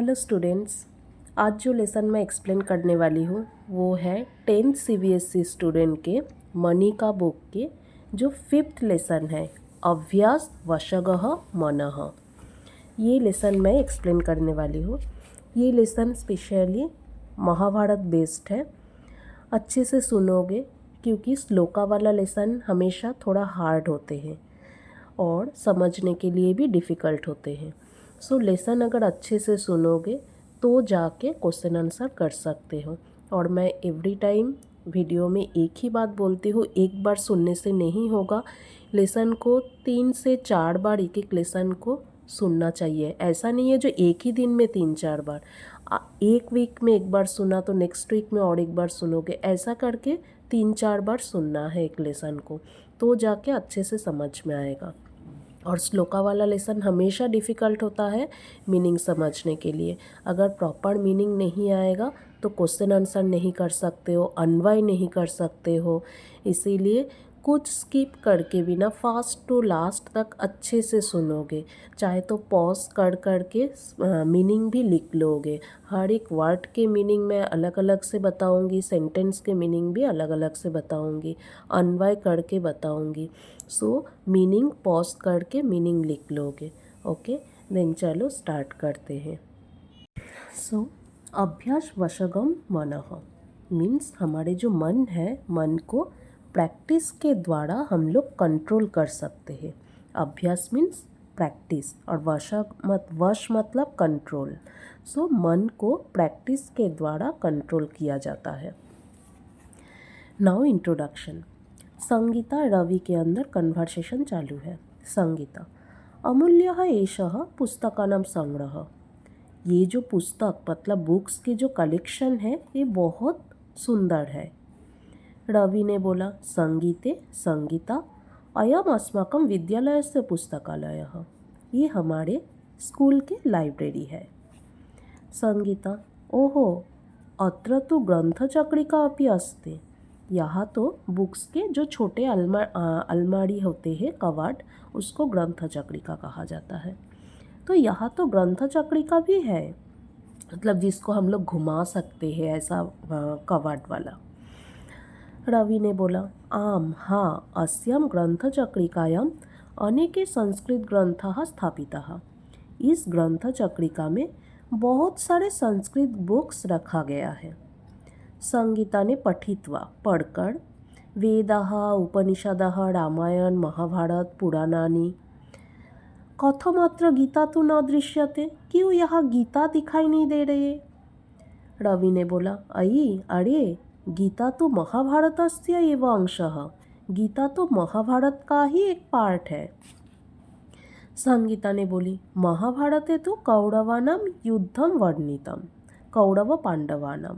Hello students, आज जो lesson मैं एक्सप्लेन करने वाली हूँ वो है 10th CBSE स्टूडेंट के मनी का बुक के जो 5th लेसन है अभ्यास वशगः मनः। ये लेसन मैं एक्सप्लेन करने वाली हूँ। ये लेसन स्पेशली महाभारत बेस्ड है। अच्छे से सुनोगे क्योंकि श्लोका वाला लेसन हमेशा थोड़ा हार्ड होते हैं और समझने के लिए भी डिफ़िकल्ट होते हैं। सो लेसन अगर अच्छे से सुनोगे तो जाके क्वेश्चन आंसर कर सकते हो। और मैं एवरी टाइम वीडियो में एक ही बात बोलती हूँ, एक बार सुनने से नहीं होगा। लेसन को 3 से 4 बार एक एक लेसन को सुनना चाहिए। ऐसा नहीं है जो एक ही दिन में 3-4 बार, एक वीक में एक बार सुना तो नेक्स्ट वीक में और एक बार सुनोगे। ऐसा करके 3-4 बार सुनना है एक लेसन को, तो जाके अच्छे से समझ में आएगा। और श्लोका वाला लेसन हमेशा डिफ़िकल्ट होता है मीनिंग समझने के लिए। अगर प्रॉपर मीनिंग नहीं आएगा तो क्वेश्चन आंसर नहीं कर सकते हो, अन्वय नहीं कर सकते हो। इसीलिए कुछ स्किप करके भी ना फास्ट टू लास्ट तक अच्छे से सुनोगे। चाहे तो पॉज कर के मीनिंग भी लिख लोगे। हर एक वर्ड के मीनिंग मैं अलग अलग से बताऊंगी, सेंटेंस के मीनिंग भी अलग अलग से बताऊंगी, अन्वय करके बताऊंगी। सो मीनिंग पॉज करके मीनिंग लिख लोगे। ओके, देन चलो स्टार्ट करते हैं। सो अभ्यास वशगम मनः मीन्स हमारे जो मन है, मन को प्रैक्टिस के द्वारा हम लोग कंट्रोल कर सकते हैं। अभ्यास मीन्स प्रैक्टिस और वश मतलब कंट्रोल। सो मन को प्रैक्टिस के द्वारा कंट्रोल किया जाता है। Now introduction. संगीता रवि के अंदर कन्वर्सेशन चालू है। संगीता, अमूल्य एषः पुस्तकानां संग्रह। ये जो पुस्तक मतलब बुक्स की जो कलेक्शन है ये बहुत सुंदर है। रवि ने बोला, संगीते संगीता, अयम अस्माकं विद्यालयस्य पुस्तकालयः। ये हमारे स्कूल के लाइब्रेरी है। संगीता, ओहो, अत्र तो ग्रंथचक्रिका अपि अस्ति। यहाँ तो बुक्स के जो छोटे अलमारी होते हैं, कवाट, उसको ग्रंथचक्रिका कहा जाता है। तो यहाँ तो ग्रंथचक्रिका भी है, मतलब जिसको हम लोग घुमा सकते हैं, ऐसा कवाट वाला। रवि ने बोला, आम हाँ, अस्यां ग्रंथचक्रिकायां अनेके संस्कृत ग्रंथाः स्थापिताः। इस ग्रंथचक्रिका में बहुत सारे संस्कृत बुक्स रखा गया है। संगीता ने पठित्वा पढ़कर वेदाः उपनिषदः रामायण महाभारत पुराणानि। कथमत्र गीता तो न दृश्यते, क्यों यहाँ गीता दिखाई नहीं दे रही है? रवि ने बोला, अरे गीता तो महाभारतस्य एव अंशः। गीता तो महाभारत का ही एक पार्ट है। संगीता ने बोली, महाभारते तो कौरवानां युद्धम वर्णितम, कौरव पांडवानां।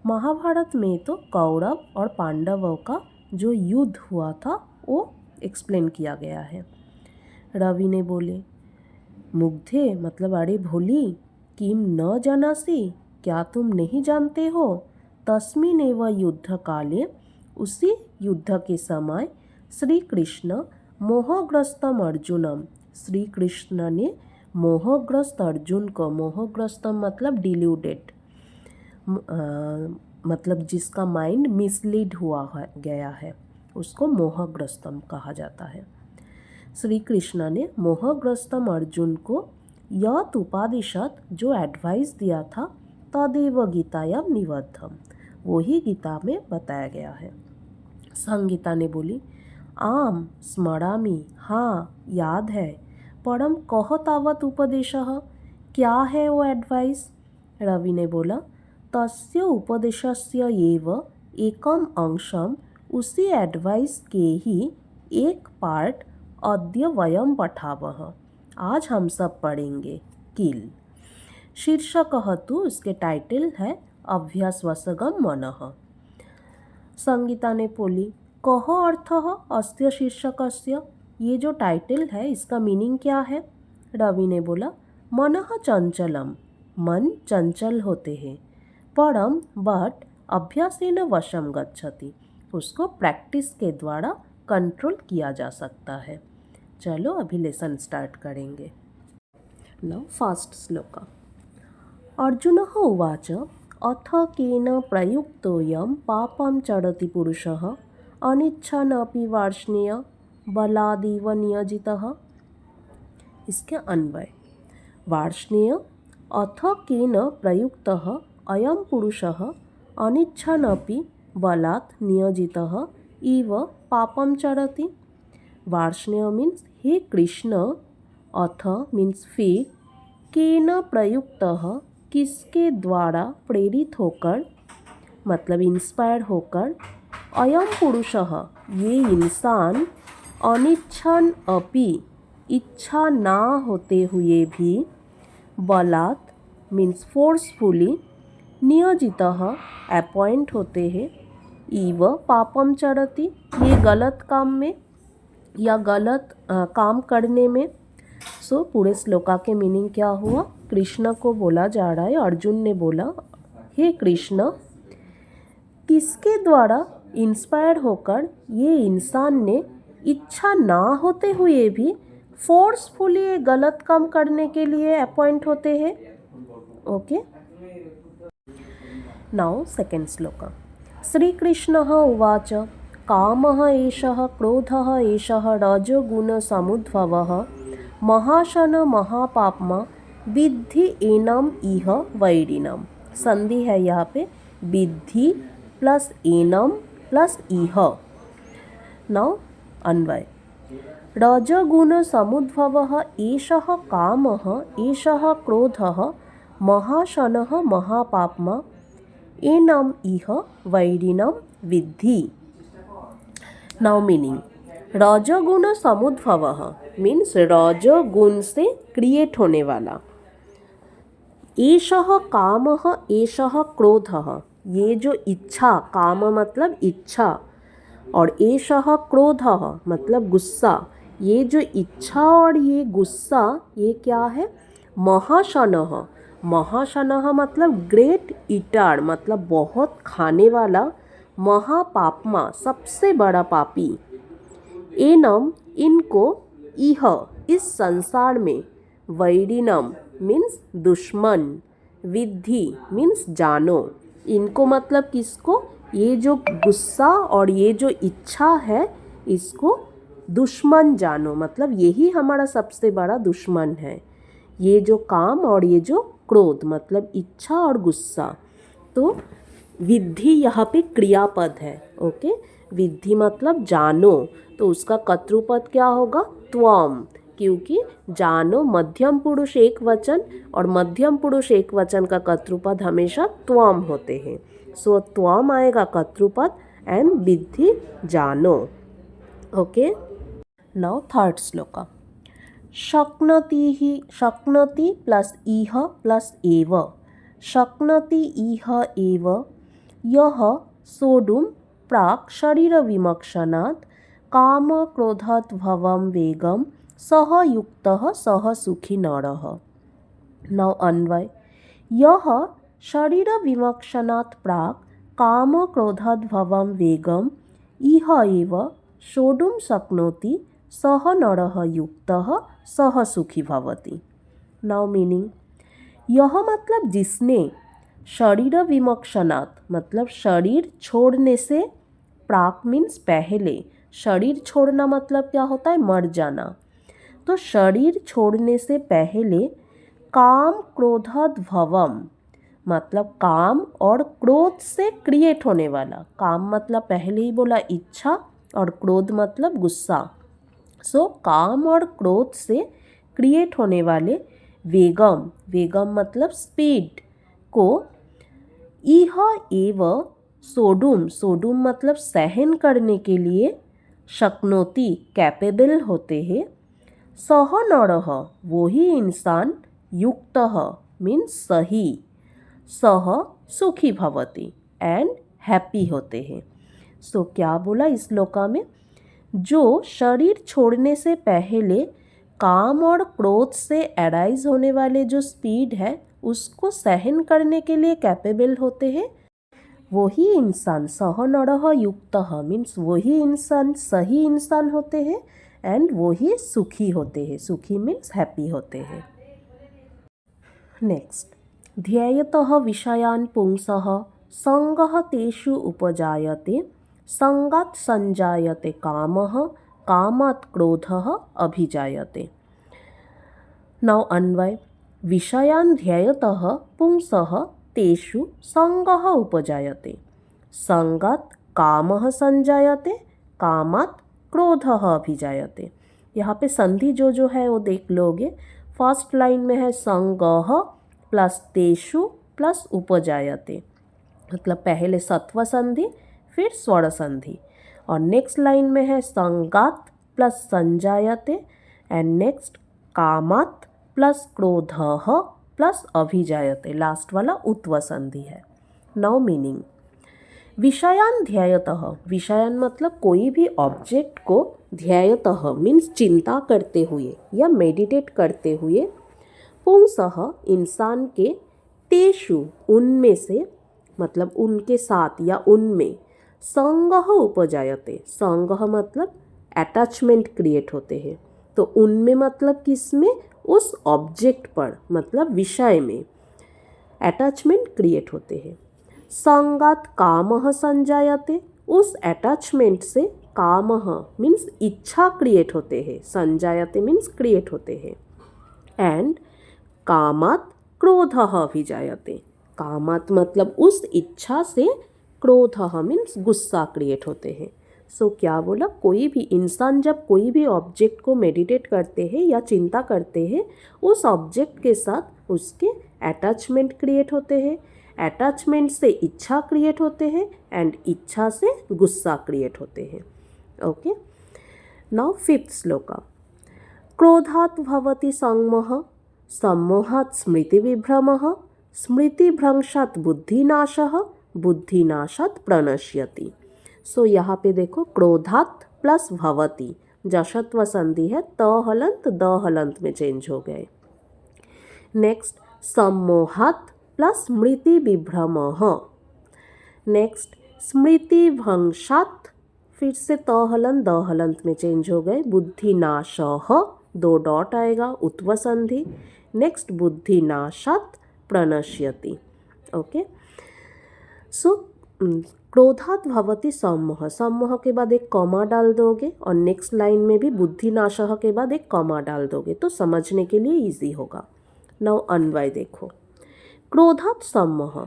महाभारत में तो कौरव और पांडवों का जो युद्ध हुआ था वो एक्सप्लेन किया गया है। रवि ने बोले, मुग्धे मतलब अरे भोली, किम न जानासी, क्या तुम नहीं जानते हो? तस्मिन् एव युद्ध काले, उसी युद्ध के समय, श्री कृष्ण मोहग्रस्तम अर्जुनम, श्री कृष्ण ने मोहग्रस्त अर्जुन को, मोहग्रस्त मतलब डिल्यूडेड, मतलब जिसका माइंड मिसलीड गया है, उसको मोहग्रस्तम कहा जाता है। श्री कृष्ण ने मोहग्रस्तम अर्जुन को यत उपादिशत, जो एडवाइस दिया था, तदेव गीतायां निबद्धम, वही गीता में बताया गया है। संगीता ने बोली, आम स्मरामि, हाँ याद है, परम कह तावत उपदेशः, क्या है वो एडवाइस? रवि ने बोला, तस्य उपदेशस्य एव एकम अंशम, उसी एडवाइस के ही एक पार्ट अद्य वयम पठावः, आज हम सब पढ़ेंगे, किल। शीर्षकः तो इसके टाइटल है अभ्यास वशगम मनः। संगीता ने बोली, कह अर्थः अस्य शीर्षकस्य, ये जो टाइटल है इसका मीनिंग क्या है? रवि ने बोला, मनः चंचलम, मन चंचल होते हैं, परम बट अभ्यासेन वशम गच्छति, उसको प्रैक्टिस के द्वारा कंट्रोल किया जा सकता है। चलो अभी लेसन स्टार्ट करेंगे। Now fast shloka. अर्जुनः उवाच अथ केन प्रयुक्तोऽयं पापं चरति पुरुषः अनिच्छन्नपि वार्ष्णेय बलादिव नियोजितः। इसके अन्वय वार्ष्णेय अथ केन प्रयुक्तः अयं पुरुषः अनिच्छन्नपि बलात् नियोजितः इव पापं चरति। वार्ष्णेय मीन्स हे कृष्ण, अथ मीन्स फिर, केन प्रयुक्तः किसके द्वारा प्रेरित होकर, मतलब इंस्पायर होकर, अयम पुरुषः ये इंसान, अनिच्छन अपि इच्छा ना होते हुए भी, बलात् मीन्स फोर्सफुली, नियोजितः अपॉइंट होते हैं, इव पापम चरति ये गलत काम में या गलत काम करने में। सो पूरे श्लोका के मीनिंग क्या हुआ? कृष्ण को बोला जा रहा है, अर्जुन ने बोला हे कृष्ण, किसके द्वारा इंस्पायर होकर ये इंसान ने इच्छा ना होते हुए भी फोर्सफुली गलत काम करने के लिए अपॉइंट होते हैं। Okay, now second shloka. श्रीकृष्णः उवाच कामः एषः क्रोधः एषः रजोगुणसमुद्भवः महाशन महापाप्मा विद्धि एनम इह वैरिणम। संधि है यहाँ पे, विद्धि प्लस एनम प्लस इह। नाउ अन्वय रजगुण समुद्भवः एषः कामः एषः क्रोधः महाशनः महापाप्मा एनम इह वैरिणम विद्धि। नाउ मीनिंग रजगुण समुद्भवः मीन्स रजगुण से क्रिएट होने वाला, एषः कामः एषः क्रोधः ये जो इच्छा, काम मतलब इच्छा, और एषः क्रोधः मतलब गुस्सा, ये जो इच्छा और ये गुस्सा ये क्या है? महाशनः, महाशनः मतलब ग्रेट ईटर मतलब बहुत खाने वाला, महापाप्मा सबसे बड़ा पापी, एनम इनको, इह इस संसार में, वैरिणम मीन्स दुश्मन, विद्धि मीन्स जानो, इनको मतलब किसको? ये जो गुस्सा और ये जो इच्छा है इसको दुश्मन जानो, मतलब यही हमारा सबसे बड़ा दुश्मन है, ये जो काम और ये जो क्रोध मतलब इच्छा और गुस्सा। तो विद्धि यहाँ पे क्रियापद है। ओके, विद्धि मतलब जानो, तो उसका कर्तृपद क्या होगा? त्वम, क्योंकि जानो मध्यम पुरुष एक वचन और मध्यम पुरुष एक वचन का कर्तृपद हमेशा त्वम होते हैं। सो त्वम आएगा कर्तृपद एंड विद्धि जानो। Okay, now third shloka. शक्नोति प्लस इह प्लस एव, शक्नोति इह एव यह सोढुं प्राक् शरीर विमक्षणात् काम क्रोधोद्भवं वेगं सह युक्तः सह सुखी नरः। नाउ अन्वय यह शरीर विमक्षणात् प्राक् काम क्रोधोद्भवं वेगं इह एव सोढुं शक्नोति सह नरः युक्तः सह सुखी भवति। नाउ मीनिंग यह मतलब जिसने, शरीर विमक्षणात् मतलब शरीर छोड़ने से, प्राक मीन्स पहले, शरीर छोड़ना मतलब क्या होता है? मर जाना। तो शरीर छोड़ने से पहले काम क्रोधोद्भवम मतलब काम और क्रोध से क्रिएट होने वाला, काम मतलब पहले ही बोला इच्छा और क्रोध मतलब गुस्सा। सो काम और क्रोध से क्रिएट होने वाले वेगम, वेगम मतलब स्पीड को, इह एव सोढुम, सोढुम मतलब सहन करने के लिए, शक्नोति कैपेबल होते हैं, सह नरः वही इंसान, युक्तः मीन्स सही, सह सुखी भवति एंड हैप्पी होते हैं। सो क्या बोला इस श्लोका में? जो शरीर छोड़ने से पहले काम और क्रोध से अराइज होने वाले जो स्पीड है उसको सहन करने के लिए कैपेबल होते हैं, वही इंसान, सह नरः युक्तः मीन्स वही इंसान सही इंसान होते हैं एंड वही सुखी होते हैं, सुखी मीन्स हैप्पी होते हैं। नेक्स्ट ध्येयतः विषयान् पुंसः संगः तेषु उपजायते, संगात् संजायते कामः, कामात् क्रोधः अभिजायते। नाउ अन्वय। विषयान् ध्येयतः पुंसः तेषु संगः उपजायते, संगात् कामः संजायते, कामात् क्रोधः अभिजायते। यहाँ पे संधि जो है वो देख लोगे। फर्स्ट लाइन में है संगः प्लस तेषु प्लस उपजायते, मतलब पहले सत्व संधि फिर स्वर संधि। और नेक्स्ट लाइन में है संगात् प्लस संजायते एंड नेक्स्ट कामात् प्लस क्रोधः प्लस अभिजायते, लास्ट वाला उत्व संधि है। Now meaning. विषयान ध्यायतः, विषयान मतलब कोई भी ऑब्जेक्ट को ध्यायतः मीन्स चिंता करते हुए या मेडिटेट करते हुए, पुंसः इंसान के, तेषु उनमें से मतलब उनके साथ या उनमें, संगः उपजायते, संगः मतलब अटैचमेंट क्रिएट होते हैं। तो उनमें मतलब किसमें, उस ऑब्जेक्ट पर मतलब विषय में अटैचमेंट क्रिएट होते हैं। संगात कामः संजायते, उस अटैचमेंट से कामः मीन्स इच्छा क्रिएट होते हैं, संजायते मीन्स क्रिएट होते हैं। एंड कामात् क्रोधः अभिजायते, कामात् मतलब उस इच्छा से क्रोधः मीन्स गुस्सा क्रिएट होते हैं। सो क्या बोला, कोई भी इंसान जब कोई भी ऑब्जेक्ट को मेडिटेट करते हैं या चिंता करते हैं, उस ऑब्जेक्ट के साथ उसके अटैचमेंट क्रिएट होते हैं, अटैचमेंट से इच्छा क्रिएट होते हैं एंड इच्छा से गुस्सा क्रिएट होते हैं। Okay, now fifth shloka. क्रोधात् भवति संमोहः, सम्मोहात् स्मृतिविभ्रमः, स्मृतिभ्रंशात् बुद्धिनाशः, बुद्धिनाशात् प्रणश्यति। सो यहाँ पे देखो, क्रोधात् प्लस भवति, जशत्व संधि है, त हलंत द हलंत में चेंज हो गए। नेक्स्ट सम्मोहात् प्लस स्मृति विभ्रमः, नेक्स्ट स्मृति भंशात्, फिर से त हलंत द हलंत में चेंज हो गए। बुद्धिनाशः, दो डॉट आएगा, उत्व संधि। नेक्स्ट बुद्धिनाशात् प्रणश्यति। ओके, सो क्रोधात् भवति सम्मोह, सम्मोह के बाद एक कॉमा डाल दोगे और नेक्स्ट लाइन में भी बुद्धिनाशः के बाद एक कॉमा डाल दोगे तो समझने के लिए इजी होगा। नाउ अन्वय देखो। क्रोधात् सम्मोह,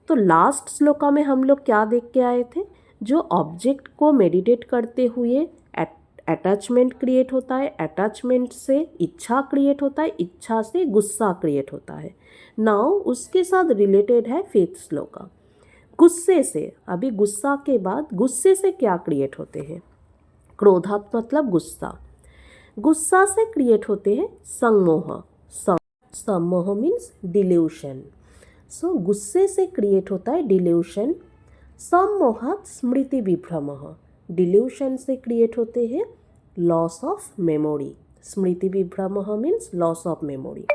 तो लास्ट श्लोका में हम लोग क्या देख के आए थे, जो ऑब्जेक्ट को मेडिटेट करते हुए अटैचमेंट क्रिएट होता है, अटैचमेंट से इच्छा क्रिएट होता है, इच्छा से गुस्सा क्रिएट होता है। नाउ उसके साथ रिलेटेड है फिफ्थ श्लोका, गुस्से से। अभी गुस्सा के बाद गुस्से से क्या क्रिएट होते हैं, क्रोधात् मतलब गुस्सा, गुस्सा से क्रिएट होते हैं सम्मोह, सम्मोह मीन्स डिल्यूशन। सो गुस्से से क्रिएट होता है डिल्यूशन। सम्मोहात् स्मृति विभ्रमः, डिल्यूशन से क्रिएट होते हैं लॉस ऑफ मेमोरी, स्मृति विभ्रमः मीन्स लॉस ऑफ मेमोरी।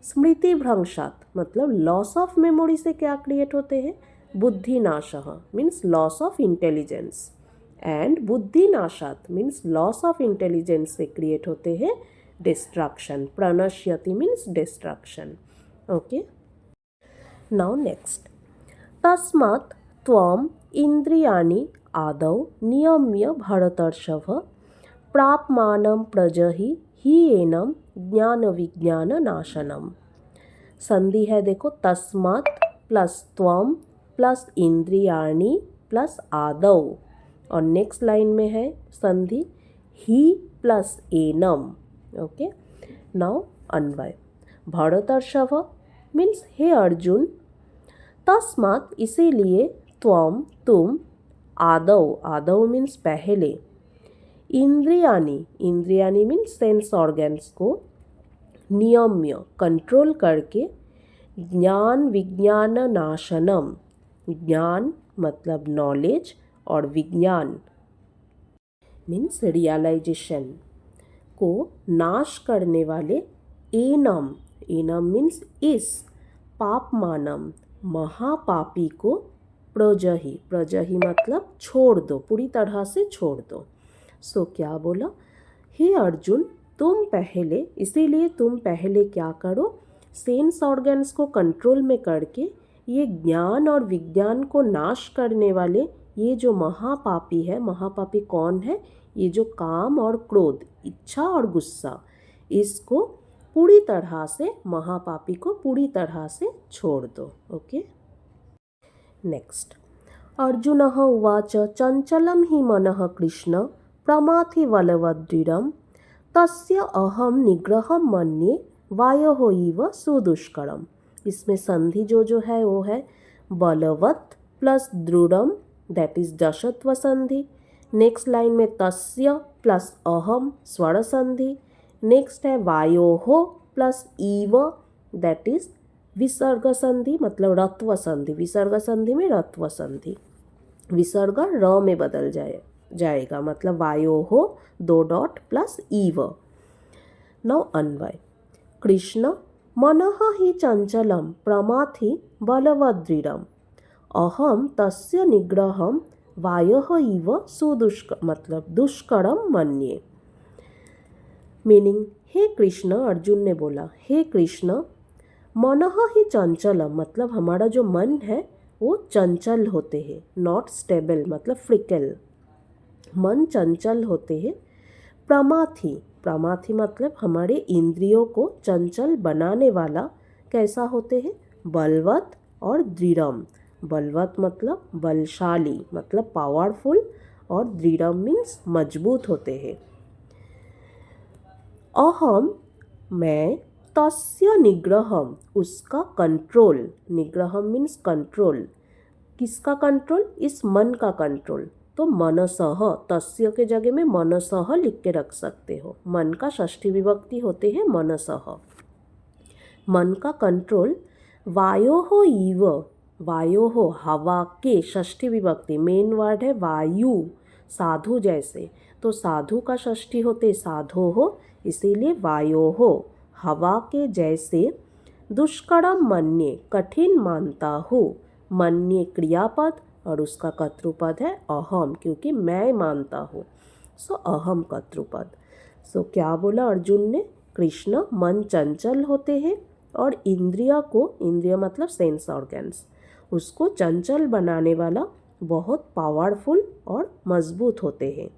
स्मृति भ्रंशात् मतलब लॉस ऑफ मेमोरी से क्या क्रिएट होते हैं, बुद्धिनाशः means loss of intelligence, and बुद्धिनाशात् मीन्स लॉस ऑफ इंटेलिजेंस से क्रिएट होते हैं डिस्ट्रक्शन, प्रणश्यति means destruction. Okay, now next. तस्मात् त्वम् इंद्रियाणि आदौ नियम्य भरतर्षभ, प्राप्मानं प्रजहि हीयेनं ज्ञान विज्ञान नाशनम। संधि है देखो, तस्मात् प्लस त्वम प्लस इंद्रियाणि प्लस आदौ, और नेक्स्ट लाइन में है संधि ही प्लस एनम। ओके, नाउ अन्वय। भरतर्षभ मीन्स हे अर्जुन, तस्मात् इसीलिए, त्वम तुम, आदौ, आदौ मीन्स पहले, इंद्रियाणि, इंद्रियाणि मीन्स सेंस ऑर्गन्स को, नियम्य कंट्रोल करके, ज्ञान विज्ञान नाशनम, ज्ञान मतलब नॉलेज और विज्ञान मीन्स रियलाइजेशन को नाश करने वाले, एनम, एनम मीन्स इस, पापमानम महापापी को, प्रजहि, प्रजहि मतलब छोड़ दो, पूरी तरह से छोड़ दो। सो क्या बोला, हे अर्जुन तुम पहले, इसीलिए तुम पहले क्या करो, सेंस ऑर्गन्स को कंट्रोल में करके ये ज्ञान और विज्ञान को नाश करने वाले ये जो महापापी है, महापापी कौन है? ये जो काम और क्रोध, इच्छा और गुस्सा, इसको पूरी तरह से, महापापी को पूरी तरह से छोड़ दो। Okay, next. अर्जुनः उवाच चञ्चलं हि मनः कृष्ण प्रमाथि बलवदृढं तस्य अहम निग्रहं मन्ये वायोः इव सुदुष्करम। इसमें संधि जो है वो है बलवत प्लस दृढ़म, दैट इज दशत्व संधि। नेक्स्ट लाइन में तस्य प्लस अहम, स्वर संधि। नेक्स्ट है वायोः प्लस इव, दैट इज विसर्ग संधि, मतलब रत्व संधि। विसर्ग संधि में रत्व संधि, विसर्ग र में बदल जाएगा, मतलब वायोः 2 डॉट प्लस इव। नौ अन्वय। कृष्ण मनः हि चंचलं प्रमाथि बलवदृढं अहम तस्य निग्रहं वायोः इव मतलब दुष्करम मन्ये। मीनिंग, हे कृष्ण, अर्जुन ने बोला, हे कृष्ण, मनः ही चंचलम मतलब हमारा जो मन है वो चंचल होते हैं, नॉट स्टेबल मतलब फ्रिकल, मन चंचल होते हैं। प्रमाथि, प्रमाथि मतलब हमारे इंद्रियों को चंचल बनाने वाला कैसा होते हैं? बलवत और दृढ़म। बलवत मतलब बलशाली, मतलब पावरफुल, और दृढ़म मीन्स मजबूत होते हैं। अहम मैं, तस्य निग्रहम उसका कंट्रोल, निग्रहम मीन्स कंट्रोल, किसका कंट्रोल? इस मन का कंट्रोल। तो मनसः, तस्य के जगह में मनसः लिख के रख सकते हो, मन का षष्ठी विभक्ति होते हैं मनसः। मन का कंट्रोल। वायोः इव, वायोः हवा के, षष्ठी विभक्ति, मेन वर्ड है वायु, साधु जैसे, तो साधु का षष्ठी होते साधोः, इसीलिए वायोः हवा के जैसे। दुष्करम मन्ये कठिन मानता हूँ, मन्ये क्रियापद और उसका कर्तृपद है अहम, क्योंकि मैं मानता हूँ, सो अहम कर्तृपद। सो क्या बोला अर्जुन ने? कृष्ण, मन चंचल होते हैं और इंद्रिय को, इंद्रिय मतलब सेंस ऑर्गन्स, उसको चंचल बनाने वाला बहुत पावरफुल और मजबूत होते हैं।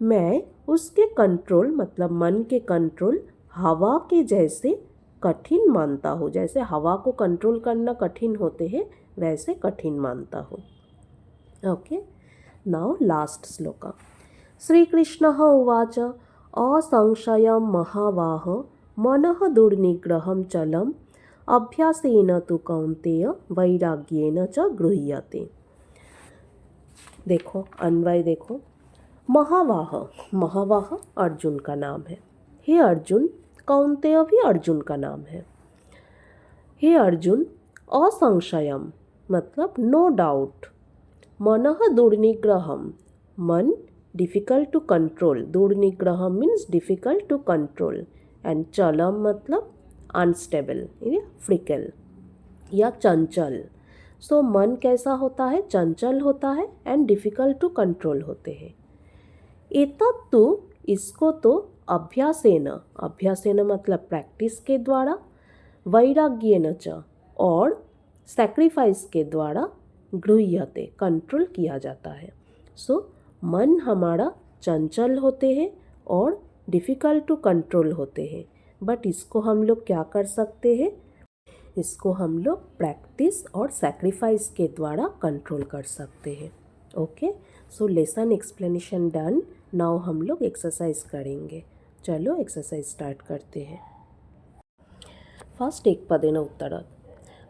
मैं उसके कंट्रोल मतलब मन के कंट्रोल हवा के जैसे कठिन मानता हूँ, जैसे हवा को कंट्रोल करना कठिन होते हैं वैसे कठिन मानता हूँ। Okay, now last shloka. श्रीकृष्णः उवाच असंशयं महाबाह मनः दुर्निग्रहं चलम् अभ्यासेन तु कौन्तेय वैराग्येन च गृह्यते। देखो अन्वय देखो। महाबाह, महाबाह अर्जुन का नाम है। हे अर्जुन, कौन्तेय भी अर्जुन का नाम है। हे अर्जुन, असंशयम मतलब नो डाउट, मनः दुर्निग्रहम मन डिफ़िकल्ट टू कंट्रोल, दुर्निग्रहम means difficult to control, and चलम मतलब अनस्टेबल, फ्रिकल या चंचल। सो मन कैसा होता है? चंचल होता है एंड डिफ़िकल्ट टू कंट्रोल होते हैं। एतत्तु इसको तो अभ्यासेन, अभ्यासेन मतलब प्रैक्टिस के द्वारा, वैराग्येन च और सैक्रिफाइस के द्वारा, गृह्यते कंट्रोल किया जाता है। सो मन हमारा चंचल होते हैं और डिफ़िकल्ट टू कंट्रोल होते हैं, बट इसको हम लोग क्या कर सकते हैं? इसको हम लोग प्रैक्टिस और सैक्रिफाइस के द्वारा कंट्रोल कर सकते हैं। Okay, so lesson explanation done. Now हम लोग एक्सरसाइज करेंगे। चलो एक्सरसाइज स्टार्ट करते हैं। फर्स्ट एक पदेन उत्तरत्।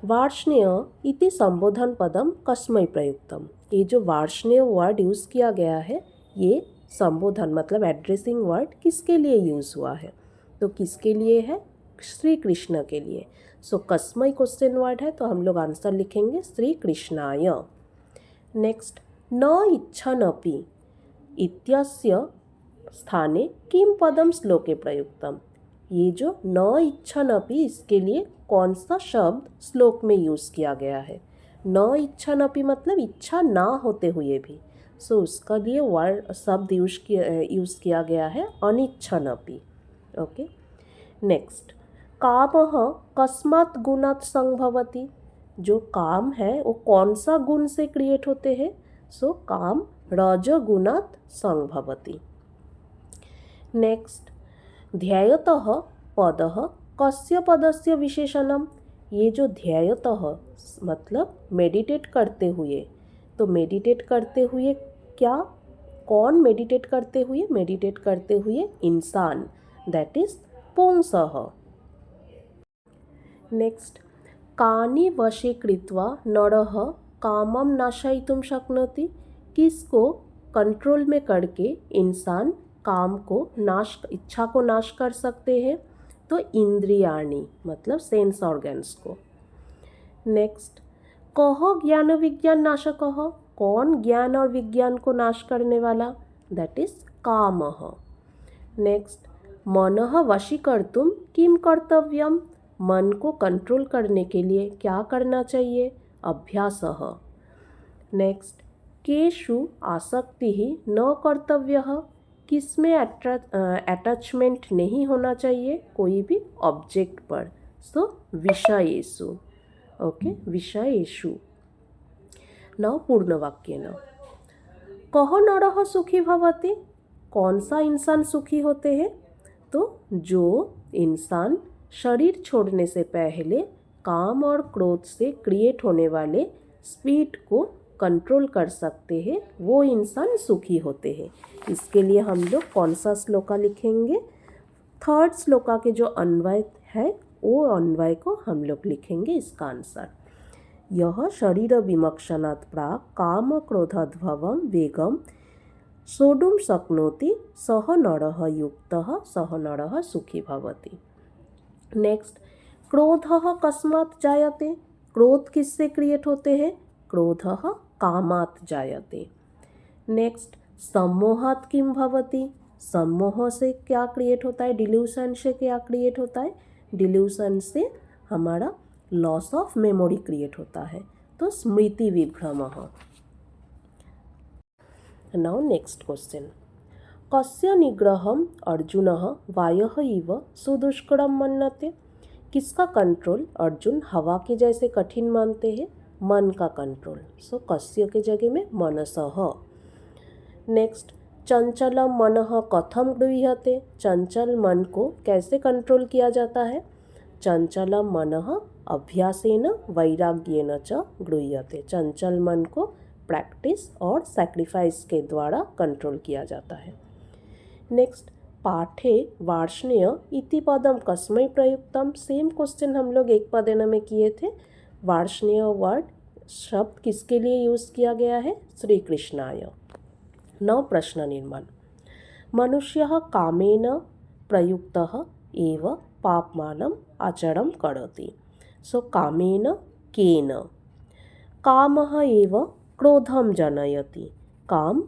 वार्ष्णेय इति संबोधन पदम कस्मै प्रयुक्तम। ये जो वार्ष्णेय वर्ड यूज़ किया गया है, ये संबोधन मतलब एड्रेसिंग वर्ड किसके लिए यूज़ हुआ है? तो किसके लिए है? श्री कृष्ण के लिए। सो कस्मै क्वेश्चन वर्ड है, तो हम लोग आंसर लिखेंगे श्री कृष्णाय। नेक्स्ट, न इच्छन्नपि इत्यस्य स्थाने किम पदम श्लोके प्रयुक्तम। ये जो न इच्छन्नपि, इसके लिए कौन सा शब्द श्लोक में यूज़ किया गया है? न इच्छन्नपि मतलब इच्छा ना होते हुए भी, सो उसका लिए वर्ड शब्द यूज़ किया गया है अनिच्छन्नपि। ओके, नेक्स्ट, कामः कस्मात् गुणात् संभवति, जो काम है वो कौन सा गुण से क्रिएट होते हैं? सो काम रजोगुणात् संभवति। नेक्स्ट, ध्यायतः पदः कस्य पदस्य विशेषणम, ये जो ध्यायतः मतलब मेडिटेट करते हुए, तो मेडिटेट करते हुए क्या, कौन मेडिटेट करते हुए? मेडिटेट करते हुए इंसान, दैट इज पुंसः। नेक्स्ट, कानि वशे कृत्वा नरः कामं नाशयितुं शक्नोति, किसको कंट्रोल में करके इंसान काम को नाश, इच्छा को नाश कर सकते हैं? तो इंद्रियाणि मतलब सेंस ऑर्गन्स को। नेक्स्ट, कह ज्ञान विज्ञान नाशकः, कौन ज्ञान और विज्ञान को नाश करने वाला? दैट इज कामः। नेक्स्ट, मनः वशीकर्तुं किं कर्तव्यम, मन को कंट्रोल करने के लिए क्या करना चाहिए? अभ्यासः। नेक्स्ट, केषु आसक्तिः न कर्तव्यः, किसमें अटैचमेंट नहीं होना चाहिए? कोई भी ऑब्जेक्ट पर। सो विषयेषु। ओके, विषयेषु। नाउ पूर्णवाक्येन, कः नरः सुखी भवति, कौन सा इंसान सुखी होते हैं? तो जो इंसान शरीर छोड़ने से पहले काम और क्रोध से क्रिएट होने वाले स्पीड को कंट्रोल कर सकते हैं, वो इंसान सुखी होते हैं। इसके लिए हम लोग कौन सा श्लोका लिखेंगे? थर्ड श्लोका के जो अन्वय है वो अन्वय को हम लोग लिखेंगे इसका आंसर। यह शरीर विमक्षणात् प्राक् काम क्रोधोद्भवं वेगं सोढुं शक्नोति सः नरः युक्तः सः नरः सुखी भवति। नेक्स्ट, क्रोधः कस्मात् जायते, क्रोध किससे क्रिएट होते हैं? क्रोधः कामात् जायते। नेक्स्ट, सम्मोहात् किं भवति, सम्मोह से क्या क्रिएट होता है? डिल्यूशन से क्या क्रिएट होता है? डिल्यूशन से हमारा लॉस ऑफ मेमोरी क्रिएट होता है, तो स्मृति विभ्रमः। नाउ नेक्स्ट क्वेश्चन, कस्य निग्रहम अर्जुनः वायः इव सुदुष्करम मन्यते, किसका कंट्रोल अर्जुन हवा के जैसे कठिन मानते हैं? मन का कंट्रोल। सो कस्य के जगह में मनसः। नेक्स्ट, चंचलम मनः कथम गृह्यते, चंचल मन को कैसे कंट्रोल किया जाता है? चंचलम मनः अभ्यासेन वैराग्येन च गृह्यते, चंचल मन को प्रैक्टिस और सैक्रिफाइस के द्वारा कंट्रोल किया जाता है। नेक्स्ट, पाठे वार्ष्णेय इति पदम कस्मै प्रयुक्तम, सेम क्वेश्चन हम लोग एक पदेन में किए थे। वार्ष्णेय वर्ड शब्द किसके लिए यूज़ किया गया है? श्री कृष्णाय। नौ प्रश्न निर्माण, मनुष्यः कामेन प्रयुक्तः एव पापमानम् आचरणं करोति। सो कामेन केन? कामः एव क्रोधम जनयति, काम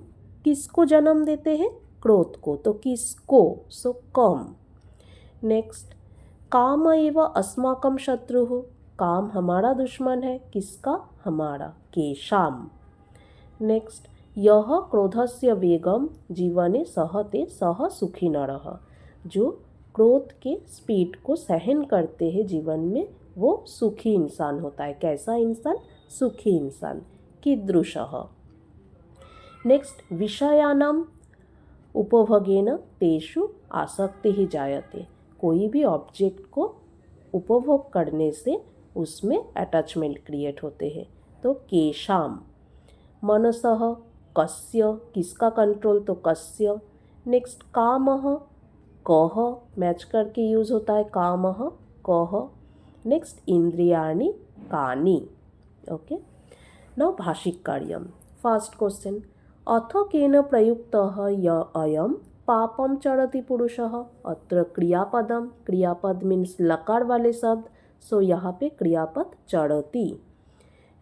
किसको जन्म देते हैं? क्रोध को, तो किसको? सो कम। नेक्स्ट, काम एव अस्माकं शत्रुः, काम हमारा दुश्मन है, किसका? हमारा, केशाम। नेक्स्ट, यह क्रोधस्य वेगम जीवने सहते सह सुखी नरः, जो क्रोध के स्पीड को सहन करते हैं जीवन में, वो सुखी इंसान होता है। कैसा इंसान? सुखी इंसान। कीदृशः? नेक्स्ट, विषयानाम उपभोगेन तेषु आसक्तिः जायते, कोई भी ऑब्जेक्ट को उपभोग करने से उसमें अटैचमेंट क्रिएट होते हैं, तो केशाम। मनसः कस्य, किसका कंट्रोल? तो कस्य। नेक्स्ट, कामः कः, मैच करके यूज होता है कामः कः। नेक्स्ट, इंद्रियाणि कानि। ओके, नाउ भाषिक कार्यम। फर्स्ट क्वेश्चन, अथ केन प्रयुक्तः अयं पापम चरति पुरुषः, अत्र क्रियापदम, क्रियापद मीन्स लकार वाले शब्द, सो यहाँ पे क्रियापद चरति।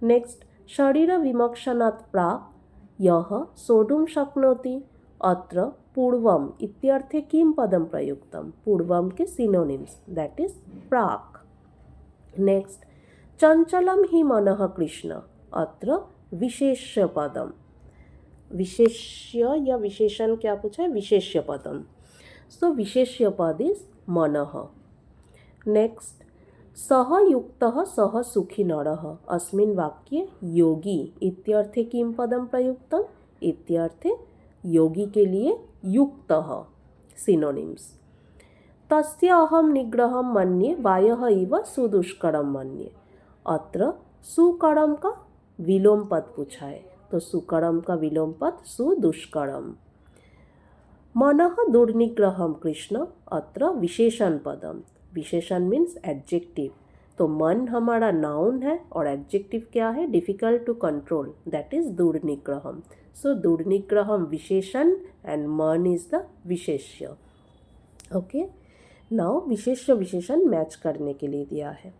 नेक्स्ट, शरीर विमक्षणात् प्राक् यह सोढुं शक्नोति, अत्र पूर्वम इत्यर्थे किं पदम प्रयुक्तम, पूर्वम के सिनोनिम्स, दैट इज प्राक्। नेक्स्ट, चंचलम ही मनः कृष्ण, अत्र विशेष्य पदम, विशेष्य या विशेषण क्या पूछा है? विशेष्य पदम, सो विशेष्य पद इज मनः। नेक्स्ट, सः युक्तः सः सुखी नरः अस्मिन् वाक्ये योगी इत्यर्थे किं पदं प्रयुक्तम्? इत्यर्थे योगी के लिए युक्तः सिनोनिम्स। तस्य अहं निग्रहं मन्ये वायः इव सुदुष्करं मन्ये। अत्र सुकरम का विलोम पद पूछा है, तो सुकरम का विलोम पद सुदुष्करम। मनः दुर्निग्रहम कृष्ण, अत्र विशेषण पदम। विशेषण मीन्स एडजेक्टिव, तो मन हमारा नाउन है और एडजेक्टिव क्या है? Difficult to control, that is दुर्निग्रहम। सो दुर्निग्रहम विशेषण एंड मन इज द विशेष्य। ओके, नाउ विशेष्य विशेषण मैच करने के लिए दिया है।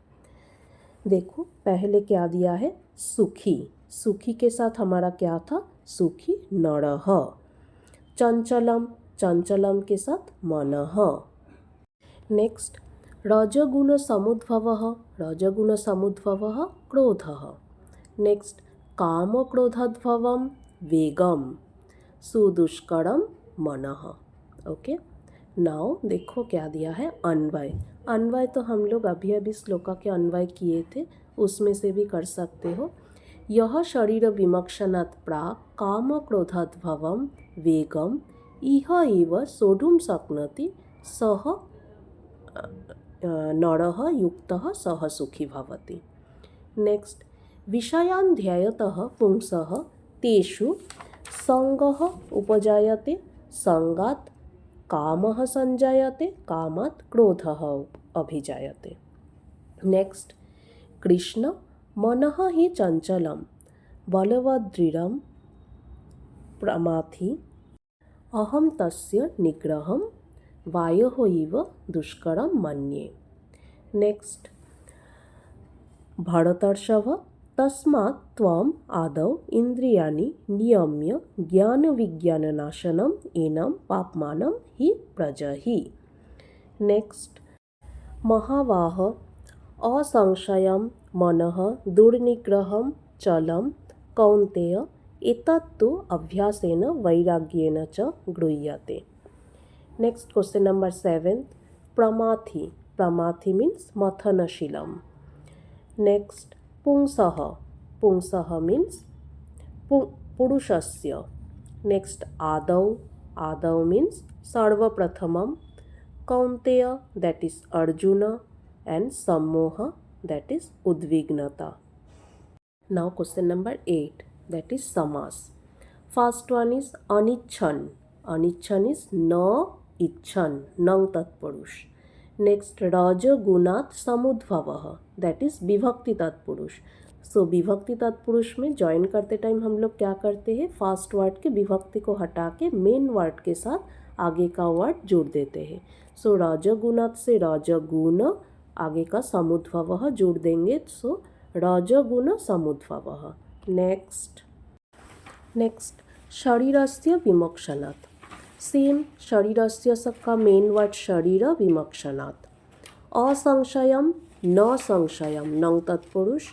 देखो पहले क्या दिया है? सुखी, सुखी के साथ हमारा क्या था? सुखी नरः। चंचलम, चंचलम के साथ मनः। नेक्स्ट, रजगुण समुद्भवः, रजगुण समुद्भवः क्रोधः। नेक्स्ट, काम क्रोधोद्भवम वेगम, सुदुष्करम मनः। ओके, नाउ देखो क्या दिया है? अन्वय। अन्वय तो हम लोग अभी अभी श्लोका के अन्वय किए थे, उसमें से भी कर सकते हो। यह शरीर विमक्षणात् प्राक् काम क्रोधोद्भवम वेगम इह एव सोढुं शक्नोति सः नरः युक्तः सः सुखी भवति। नेक्स्ट, विषयान् ध्यायतः पुंसः तेषु संगः उपजायते, संगात् कामः संजायते, कामात् क्रोधः अभिजायते। नेक्स्ट, कृष्ण मनः हि चंचलम बलवदृढं प्रमाथि अहं तस्य निग्रहं वायोः इव दुष्करं मन्ये। नेक्स्ट, भरतर्षभ तस्मात् त्वम् आदौ इन्द्रियाणि नियम्य ज्ञानविज्ञाननाशनम् एनं पाप्मानं हि प्रजहि। नेक्स्ट, महाबाह असंशयं मनः दुर्निग्रहं चलं कौन्तेय एतत्तु अभ्यासेन वैराग्येन च गृह्यते। नेक्स्ट क्वेश्चन नंबर 7, प्रमाथि, प्रमाथि मीन्स मथनशीलम। नेक्स्ट, पुंसः, पुंसः मीन्स पुरुषस्य। नेक्स्ट, आदौ, आदौ मीन्स सर्वप्रथमम। कौन्तेय दैट इज अर्जुन एंड सम्मोह दैट इज उद्विग्नता। Now question number 8 that is समास। फर्स्ट वन इज अनिच्छन, अनिच्छन इज न इच्छन, नंग तत्पुरुष। नेक्स्ट, रजगुणात् समुद्भवः दैट इज विभक्ति तत्पुरुष। सो विभक्ति तत्पुरुष में ज्वाइन करते टाइम हम लोग क्या करते हैं? फर्स्ट वर्ड के विभक्ति को हटा के मेन वर्ड के साथ आगे का वर्ड जोड़ देते हैं। सो रजगुणात् से रजगुण, आगे का समुद्भवः जोड़ देंगे, सो रजगुण समुद्भवः। नेक्स्ट, नेक्स्ट, शरीरस्य विमक्षणात्, सेम शरीरस्य का मेन वर्ड शरीर विमक्षणात्। असंशयम न संशयम, नंग तत्पुरुष।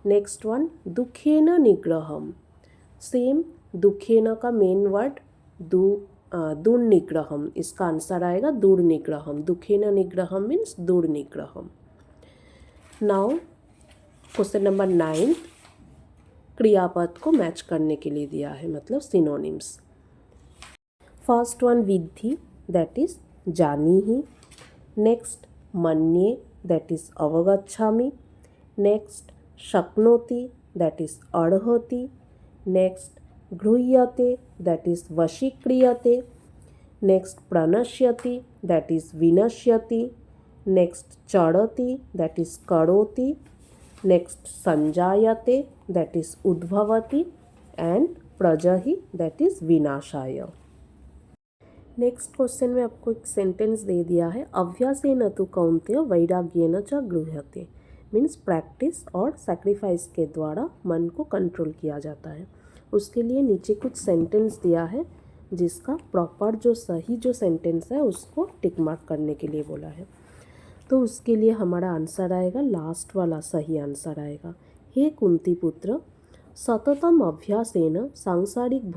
नेक्स्ट वन, दुखेन निग्रहम, सेम दुखेन का मेन वर्ड दुर्निग्रहम, इसका आंसर आएगा दुर्निग्रहम। दुखेन निग्रहम मीन्स दुर्निग्रहम। नाउ क्वेश्चन नंबर 9 क्रियापद को मैच करने के लिए दिया है, मतलब सिनोनिम्स। फर्स्ट वन विद्धि दैट इज जानीहि। नेक्स्ट, मन्ये दैट इज अवगच्छामि। नेक्स्ट, शक्नोति दैट इज अर्हति। नेक्स्ट, गृह्यते दैट इज वशीक्रियते। नेक्स्ट, प्रणश्यति दैट इज विनश्यति। नेक्स्ट, चरति दैट इज करोति। नेक्स्ट, संजायते दैट इज उद्भवति एंड प्रजहि दैट इज विनाशाय। नेक्स्ट क्वेश्चन में आपको एक सेंटेंस दे दिया है, अभ्यासेन तु कौन्तेय वैराग्येन च गृह्यते, मीन्स प्रैक्टिस और सैक्रिफाइस के द्वारा मन को कंट्रोल किया जाता है। उसके लिए नीचे कुछ सेंटेंस दिया है, जिसका प्रॉपर जो सही जो सेंटेंस है उसको टिक मार्क करने के लिए बोला है। तो उसके लिए हमारा आंसर आएगा, लास्ट वाला सही आंसर आएगा, हे कुंती पुत्र सततम अभ्यासेन सांसारिक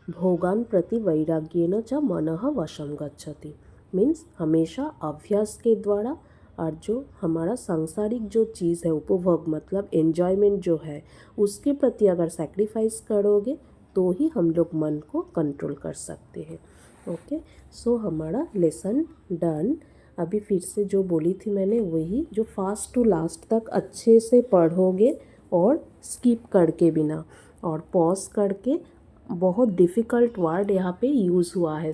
भोगान प्रति वैराग्येन च मनः वशं गच्छति, मीन्स हमेशा अभ्यास के द्वारा और जो हमारा सांसारिक जो चीज़ है, उपभोग मतलब एन्जॉयमेंट जो है, उसके प्रति अगर सैक्रिफाइस करोगे तो ही हम लोग मन को कंट्रोल कर सकते हैं। ओके, सो हमारा लेसन डन। अभी फिर से जो बोली थी मैंने वही, जो फर्स्ट टू लास्ट तक अच्छे से पढ़ोगे और स्किप करके बिना और पॉज करके। बहुत डिफ़िकल्ट वर्ड यहाँ पे यूज़ हुआ है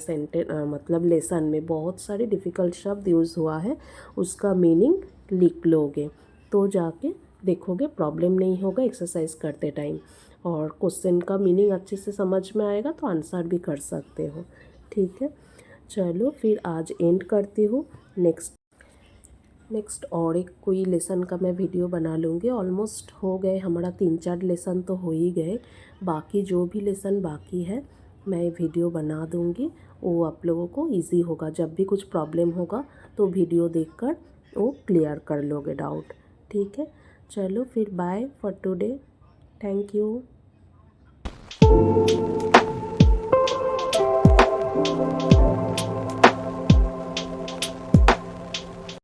मतलब लेसन में बहुत सारे डिफ़िकल्ट शब्द यूज़ हुआ है, उसका मीनिंग लिख लोगे तो जाके देखोगे प्रॉब्लम नहीं होगा एक्सरसाइज करते टाइम, और क्वेश्चन का मीनिंग अच्छे से समझ में आएगा तो आंसर भी कर सकते हो। ठीक है, चलो फिर आज एंड करती हूँ। नेक्स्ट और एक कोई लेसन का मैं वीडियो बना लूँगी। ऑलमोस्ट हो गए हमारा 3-4 लेसन तो हो ही गए, बाकी जो भी लेसन बाकी है मैं वीडियो बना दूँगी, वो आप लोगों को इजी होगा। जब भी कुछ प्रॉब्लम होगा तो वीडियो देखकर वो क्लियर कर लोगे डाउट। ठीक है, चलो फिर bye for today, thank you.